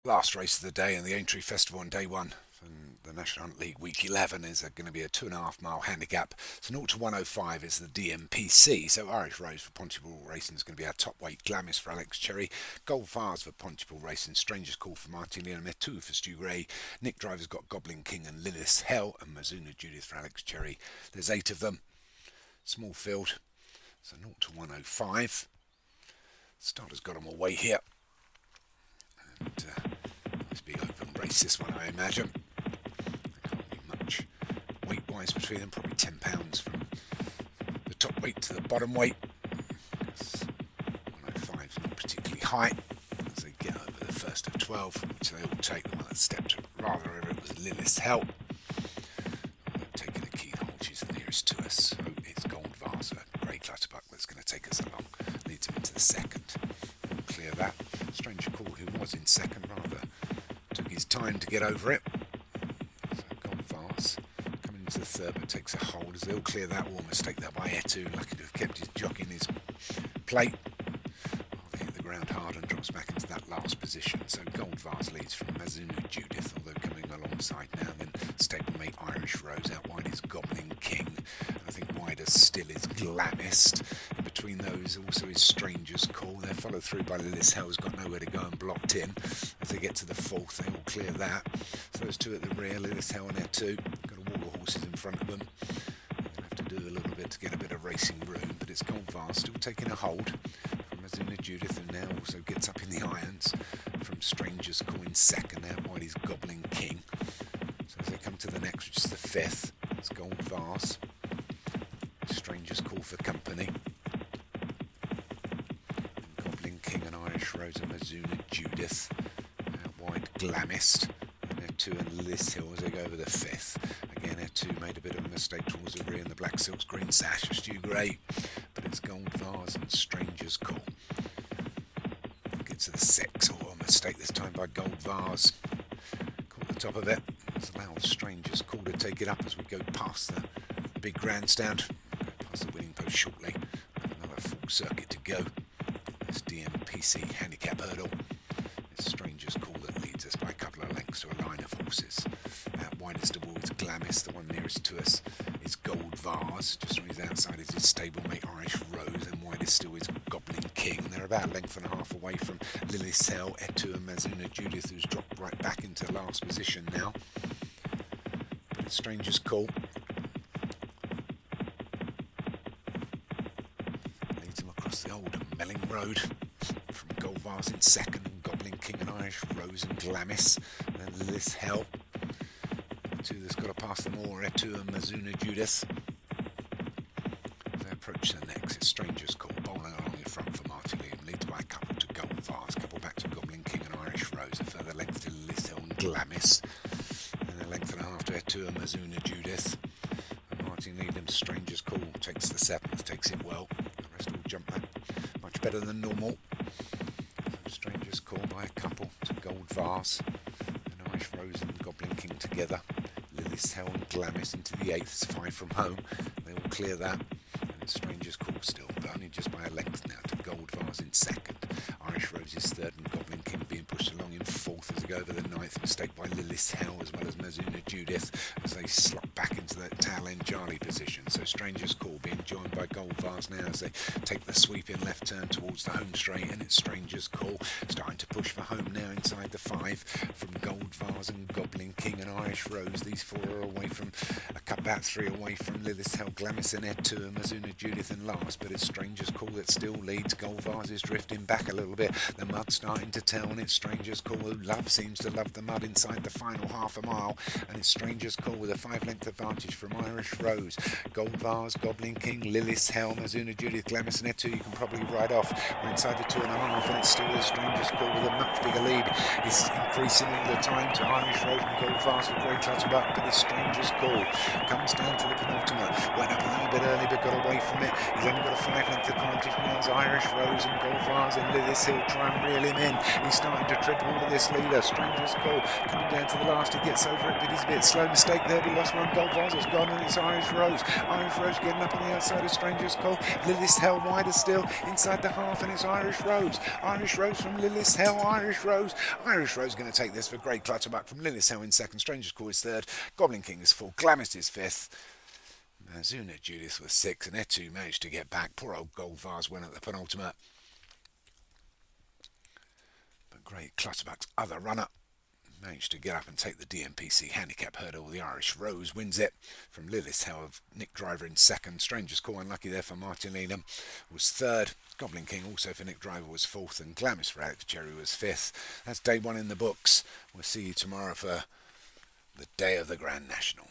Last race of the day in the Aintree Festival on day one from the National Hunt League Week 11 is going to be a 2.5 mile handicap. So 0 to 105 is the DMPC. So Irish Rose for Pontypool Racing is going to be our top weight. Glamis for Alex Cherry. Gold Vase for Pontypool Racing. Stranger's Call for Martin Leon. Metu for Stu Gray. Nick Driver's got Goblin King and Lilith Hell. And Mazuna Judith for Alex Cherry. There's 8 of them. Small field. So 0 to 105. Starter's got them away here. And nice big open race this one, I imagine. There can't be much weight wise between them, probably £10 from the top weight to the bottom weight. 105 is not particularly high as they get over the first of 12, which they all take. The one that stepped rather over it was Lilith's Help. Although taking a key hold, she's the nearest to us. So it's Gold Vase, a grey clutterbuck that's going to take us along. Leads him into the second. We'll clear that. Stranger Call, who was in second, rather took his time to get over it. So Gold Vase coming into the third, but takes a hold as they'll clear that. Will mistake that by Etu, lucky to have kept his jockey in his plate. They hit the ground hard and drops back into that last position. So Gold Vase leads from Mazuna Judith, although coming alongside now. Then stablemate Irish Rose, out wide is Goblin King. I think wider still is Glamis. In between those also is Stranger's Call. They're followed through by Lilith Hell's got nowhere to go and blocked in. As they get to the fourth, they will clear that. So those two at the rear, Lilith Hell and their two. Got a wall of horses in front of them. They're going to have to do a little bit to get a bit of racing room, but it's Gold Vase still taking a hold from Mazuna Judith, and now also gets up in the irons from Stranger's Call in second. Out wide is Goblin King. So as they come to the next, which is the fifth, it's Gold Vase. Stranger's Call for company. And Goblin King and Irish Rose and Mazuna Judith. Out wide Glamis. And Etu and Lilith Hill as they go over the fifth. Again, Etu made a bit of a mistake towards the rear in the Black Silk's green sash of Stu Gray. But it's Gold Vase and Stranger's Call. Gets to the sixth. Oh, a mistake this time by Gold Vase. Caught the top of it. It's allowed Stranger's Call to take it up as we go past the big grandstand. Past the winning post shortly. Another full circuit to go. This DMPC handicap hurdle. It's Stranger's Call that leads us by a couple of lengths to a line of horses. Out widest of all is Glamis, the one nearest to us is Gold Vase. Just on his outside is his stablemate Irish Rose, and widest still is Goblin King. They're about a length and a half away from Lilith Hell, Etu and Mazuna Judith, who's dropped right back into last position now. But it's Stranger's Call. The old Melling Road from Gold Vase in second, and Goblin King and Irish Rose and Glamis, and then Lilith Hell. The two that's got to pass them all, Etu and Mazuna Judith. As they approach the next, it's Stranger's Call, bowling along in front for Martin Leon, leads by a couple to Gold Vase, couple back to Goblin King and Irish Rose, a further length to Lilith Hell and Glamis, and a length and a half to Etu and Mazuna Judith. And Martin Leon, Stranger's Call, takes the seventh, takes it well. All jump that much better than normal. So Stranger's Call by a couple to Gold Vase and Irish Rose and Goblin King together. Lilith Hell and Glamis into the eighth, it's 5 from home. They will clear that. And it's Stranger's Call still, but only just by a length now to Gold Vase in second. Irish Rose is third and Goblin King being pushed along in fourth as they go over the ninth. Mistake by Lilith Hell as well as Mazuna Judith as they slot back into that tail end Charlie position. So Stranger's Call being joined by Gold Vase now as they take the sweeping left turn towards the home straight, and it's Stranger's Call starting to push for home now inside the 5 from Gold Vase and Goblin King and Irish Rose. These 4 are away from about 3 away from Lilith Hell, Glamis and Etu and Mazuna Judith in last, but it's Stranger's Call that still leads. Gold Vase is drifting back a little bit. The mud starting to tell, and it's Stranger's Call who seems to love the mud inside the final half a mile, and it's Stranger's Call with a 5-length advantage from Irish Rose. Gold Vase, Goblin King, Lilith Hell, Mazuna Judith, Glamis and Etu you can probably ride off. We're inside the 2.5, and it's still a Stranger's Call with a much bigger lead. It's increasing all the time to Irish Rose and Gold Vase with great clutterbuck, but it's Stranger's Call comes down to the penultimate. Went up a little bit early but got away from it. He's only got a 5-length advantage now as Irish Rose and Gold Vase and Lilith Hill try and reel him in. He's starting to trip all of this leader. Stranger's Call. Coming down to the last, he gets over it, but he's a bit slow. Mistake there, but lost one. Gold Vase has gone, and it's Irish Rose. Irish Rose getting up on the outside of Stranger's Call. Lilith Hell wider still, inside the half, and it's Irish Rose. Irish Rose from Lilith Hell, Irish Rose. Irish Rose going to take this for great clutterbuck from Lilith Hell in second. Stranger's Call is third. Goblin King is fourth. Glamis is fifth. Mazuna Judith was sixth, and Etu managed to get back. Poor old Gold Vase went at the penultimate. But great clutterbuck's other runner managed to get up and take the DMPC handicap hurdle. The Irish Rose wins it from Lilith Hell of Nick Driver in second. Stranger's Call, unlucky there for Martin Leanham, was third. Goblin King also for Nick Driver was fourth, and Glamis for Alex Cherry was fifth. That's day one in the books. We'll see you tomorrow for the day of the Grand National.